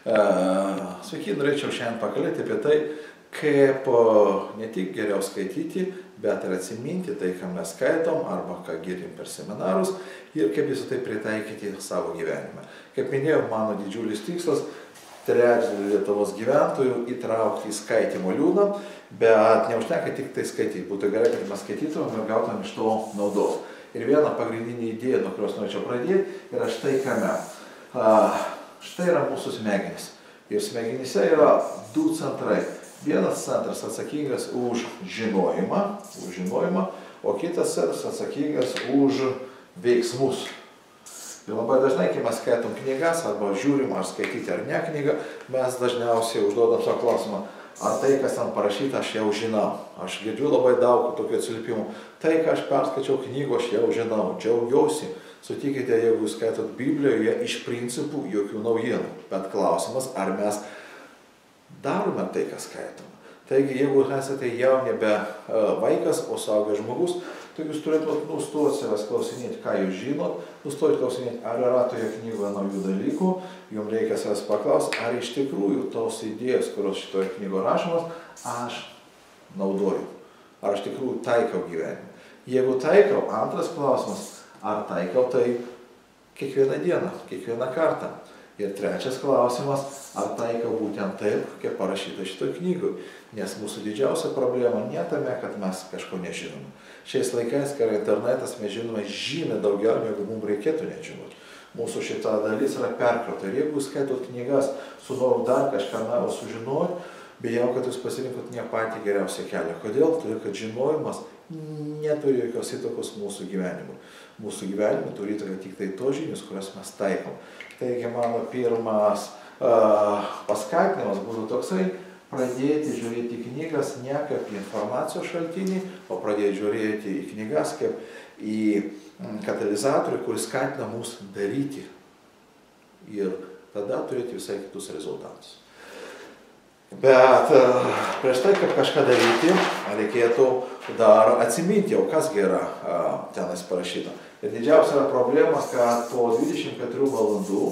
Sveiki, norėčiau šiandien pakalbėti apie tai, kaip ne tik geriau skaityti, bet ir atsiminti tai, ką mes skaitom arba ką girdim per seminarus ir kaip visą tai pritaikyti savo gyvenime. Kaip minėjau, mano didžiulis tikslas - trečdalį Lietuvos gyventojų įtraukti į skaitymo liūną, bet neužtenka tik tai skaityti. Būtų gerai, kad mes skaitytumėm ir gautumėm iš to naudos. Ir viena pagrindinė idėja, nuo kurios norėčiau pradėti, yra štai kame. Štai yra mūsų smegenys. Ir smegenyse yra du centrai. Vienas centras atsakingas už žinojimą, o kitas centras atsakingas už veiksmus. Ir labai dažnai, kai mes skaitom knygas, arba žiūrim, ar skaityti ar ne knygą, mes dažniausiai užduodam savo klausimą, ar tai, kas ten parašyta, aš jau žinau. Aš girdžiu labai daug tokių atsiliepimų. Tai, ką aš perskaičiau knygų, aš jau žinau, džiaugiausi. Sutikite, jeigu jūs skaitot Biblijoje, iš principų jokių naujienų. Bet klausimas, ar mes darome tai, ką skaitom. Taigi, jeigu esate jau nebe vaikas, o suaugęs žmogus, tai jūs turėtumėt nustoti savęs klausinėti, ką jūs žinot, nustoti klausinėti, ar yra toje knygoje naujų dalykų, jums reikia savęs paklausti, ar iš tikrųjų tos idėjos, kurios šitoje knygoje rašomos, aš naudoju, ar iš tikrųjų taikau gyvenime. Jeigu taikau, antras klausimas, ar taikau tai kiekvieną dieną, kiekvieną kartą. Ir trečias klausimas, ar taikau būtent taip, kaip parašyta šitoje knygoje. Nes mūsų didžiausia problema ne tame, kad mes kažko nežinome. Šiais laikais, kai yra internetas, mes žinome žymiai daugiau, negu mums reikėtų nežinoti. Mūsų šita dalis yra perkrauta. Ir jeigu skaitot knygas, su noru dar kažką naujo sužinoti, bijau, kad jūs pasirinkot ne patį geriausią kelią. Kodėl? Todėl, kad žinojimas neturi jokios įtakos mūsų gyvenimui. Mūsų gyvenimui turi įtaką tik tai tos žinios, kurias mes taikom. Taigi mano pirmas paskatinimas būtų toksai, pradėti žiūrėti knygas ne kaip į informacijos šaltinį, o pradėti žiūrėti į knygas kaip į katalizatorių, kuris skatina mus daryti. Ir tada turėti visai kitus rezultatus. Bet prieš tai, kaip kažką daryti, reikėtų dar atsiminti, o kasgi yra tenais parašyta. Ir didžiausia yra problema, kad po 24 valandų,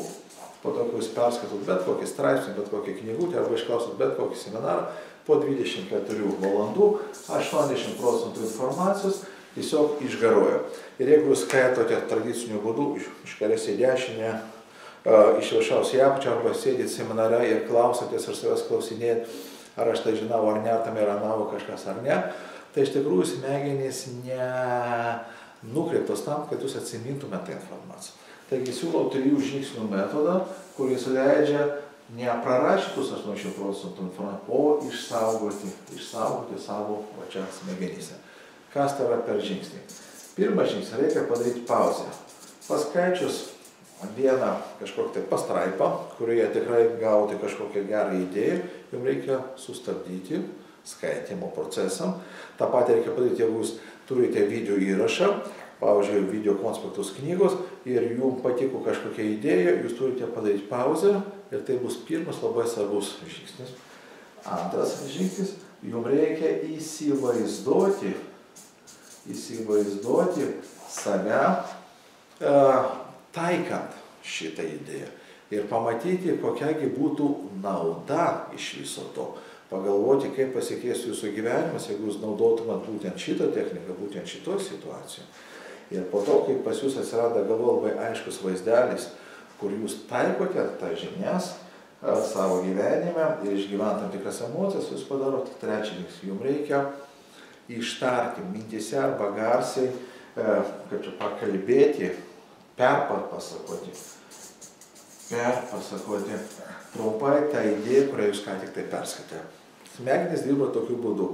po to, kai jūs perskaitot bet kokį straipsnį, bet kokį knygutę, arba išklausot bet kokį seminarą, po 24 valandų 80% informacijos tiesiog išgaruoja. Ir jeigu jūs skaitote tradiciniu būdu, iš kairės į dešinę, iš viršaus į apačią, arba sėdit seminare ir klausotės ir savęs klausinėt, ar aš tai žinau ar ne, ar tam yra naujo kažkas ar ne, tai iš tikrųjų smegenys nenukreiptos tam, kad jūs atsimintumėte tą informaciją. Taigi siūlau 3 žingsnių metodą, kuris leidžia neprarašytus 80% informacijos, o išsaugoti savo pačią smegenyse. Kas tai yra per žingsnį? Pirmas žingsnis, reikia padaryti pauzę. Paskaičius vieną kažkokią tai pastraipą, kurioje tikrai gauti kažkokią gerą idėją, jums reikia sustabdyti skaitymo procesą. Ta patį reikia padaryti, jeigu jūs turite video įrašą, pavyzdžiui, video konspektus knygos ir jums patiko kažkokia idėja, jūs turite padaryti pauzę ir tai bus pirmas labai svarbus žingsnis. Antras žingsnis, jums reikia įsivaizduoti save taikant šitą idėją ir pamatyti, kokiagi būtų nauda iš viso to. Pagalvoti, kaip pasikeis jūsų gyvenimas, jeigu jūs naudotumėt būtent šitą techniką, būtent šitoj situacijoje. Ir po to, kai pas jūs atsirado galvo labai aiškus vaizdelis, kur jūs taikote tą žinias savo gyvenime ir išgyvent tam tikras emocijas, jūs padarot trečią žingsnį. Jums reikia ištarti mintyse arba garsiai, kaip čia pakalbėti, perpasakoti trumpai tą idėją, kurią jūs ką tik tai perskaitėte. Smegenys dirba tokiu būdu.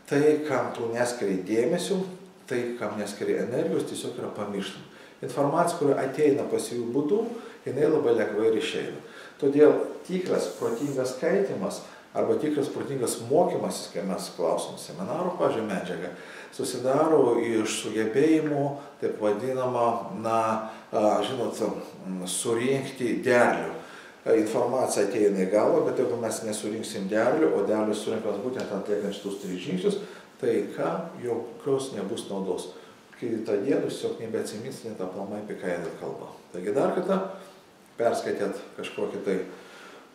Tai, kam tu neskiri dėmesio, tai, kam neskiri energijos, tiesiog yra pamirštama. Informacija, kuri ateina pasyviu būdu, jinai labai lengvai ir išeina. Todėl tikras protingas skaitimas arba tikras protingas mokymasis, kai mes klausom seminaro, pavyzdžiui, medžiagą, susidaro iš sugebėjimų, taip vadinama, surinkti derlių. Informacija ateina į galvą, bet jeigu mes nesurinksim derlių, o derlius surinkamas būtent atliekant šitus 3 žingsnius, tai jokios nebus naudos. Kitą dieną tiesiog nebeatsiminsite aplamai, apie ką jie kalba. Taigi dar kartą perskaitėt kažkokį tai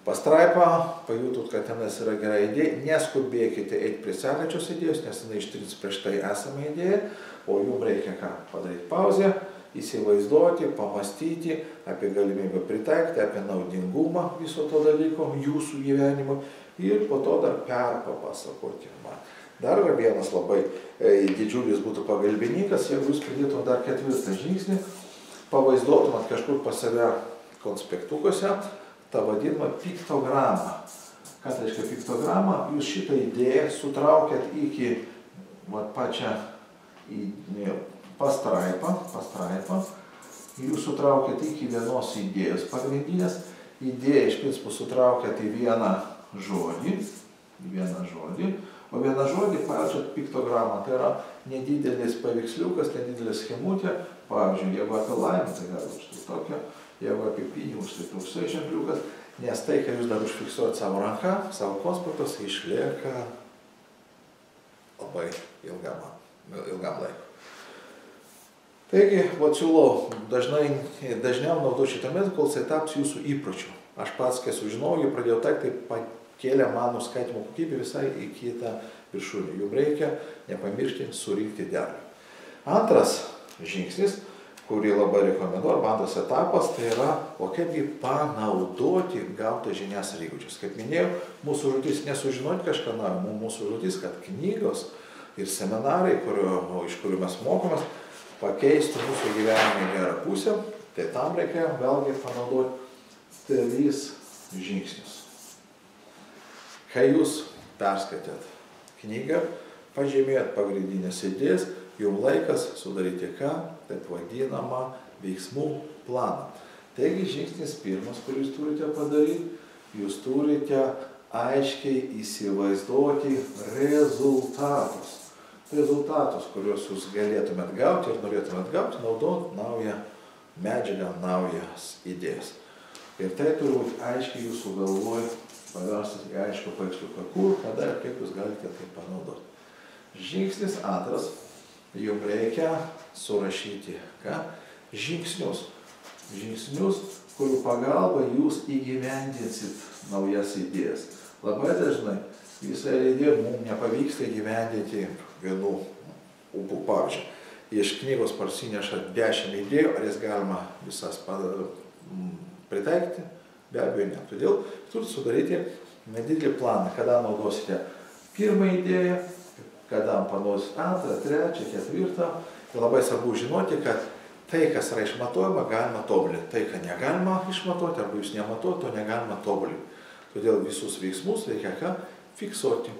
pastraipą, pajutot, kad tenais yra gera idėja, neskubėkite eiti prie sekančios idėjos, nes jinai ištrins prieš tai esamą idėją, o jums reikia ką? Padaryti pauzę, įsivaizduoti, pamastyti apie galimybę pritaikyti, apie naudingumą viso to dalyko jūsų gyvenimui ir po to dar perpapasakoti man. Dar vienas labai didžiulis būtų pagalbininkas, jeigu jūs pridėtumėt dar 4. žingsnį, pavaizduotumėt kažkur pas save konspektukuose tą vadinamą piktogramą. Ką tai reiškia piktogramą? Jūs šitą idėją sutraukėt iki pačią pastraipą, jūs sutraukėt iki vienos idėjos pagrindinės, idėją iš principo sutraukėt į vieną žodį, o vieną žodį parašėt piktogramą, tai yra nedidelis paveiksliukas, nedidelis schemutė, pavyzdžiui, jeigu apie laimę, tai gali būti štai tokia, jeigu apie pinigus, tai toksai ženkliukas, nes tai, kai jūs dar užfiksuojat savo ranką, savo konspektus, išlieka labai ilgam laikui. Taigi, siūlau dažniau naudoti šitą metodą, kol jisai taps jūsų įpročiu. Aš pats, kai sužinojau, pradėjau taikyti, tai pakėlė mano skaitymo kokybę visai į kitą viršūnę. Jums reikia nepamiršti surinkti derlių. Antras žingsnis, kurį labai rekomenduoju, arba antras etapas, tai yra, o kaipgi panaudoti gautas žinias ir įgūdžius. Kaip minėjau, mūsų užduotis nesužinoti kažką naujo, mūsų užduotis, kad knygos ir seminarai, iš kurių mes mokomės, pakeistų mūsų gyvenimą į gerą pusę, tai tam reikia vėlgi panaudoti 3 žingsnius. Kai jūs perskaitėt knygą, pažymėjot pagrindinės idėjas, jums laikas sudaryti ką? Taip vadinamą veiksmų planą. Taigi žingsnis pirmas, kurį jūs turite padaryti, jūs turite aiškiai įsivaizduoti rezultatus. Rezultatus, kuriuos jūs galėtumėt gauti ir norėtumėt gauti, naudojant naują medžiagą, naujas idėjas. Ir tai turi būti aiškiai jūsų galvoj paverstas į aiškų paveiksliuką, kur, kada ir kaip jūs galite tai panaudoti. Žingsnis antras, jums reikia surašyti žingsnius. Žingsnius, kurių pagalba jūs įgyvendinsit naujas idėjas. Labai dažnai visą idėją mums nepavyksta įgyvendinti vienu ūpu. Pavyzdžiui, iš knygos parsineša 10 idėjų, ar jas galima visas pritaikyti? Be abejo, ne. Todėl turite sudaryti nedidelį planą, kada naudosite pirmą idėją, kada panaudosit 2, 3, 4. Ir labai svarbu žinoti, kad tai, kas yra išmatuojama, galima tobulinti. Tai, ką negalima išmatuoti, arba jūs nematuojate, to negalima tobulinti. Todėl visus veiksmus reikia ką? Fiksuoti.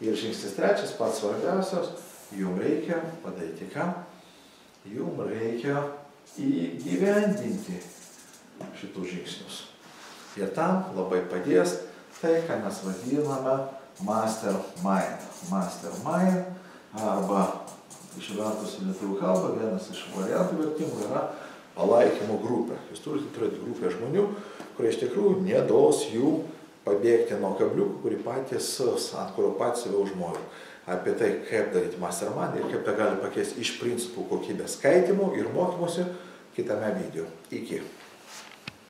Ir žingsnis 3, pats svarbiausias, jums reikia padaryti ką? Jums reikia įgyvendinti šitus žingsnius. Ir tam labai padės tai, ką mes vadiname mastermind. Mastermind, arba išvertus į lietuvių kalbą, vienas iš variantų vertimų yra palaikymo grupė. Jūs turite turėti grupę žmonių, kurie iš tikrųjų neduos jų pabėgti nuo kabliukų, ant kurio patys save užmojo. Apie tai, kaip daryti mastermind ir kaip tai gali pakeisti iš principų kokybę skaitymų ir mokymuose kitame video. Iki.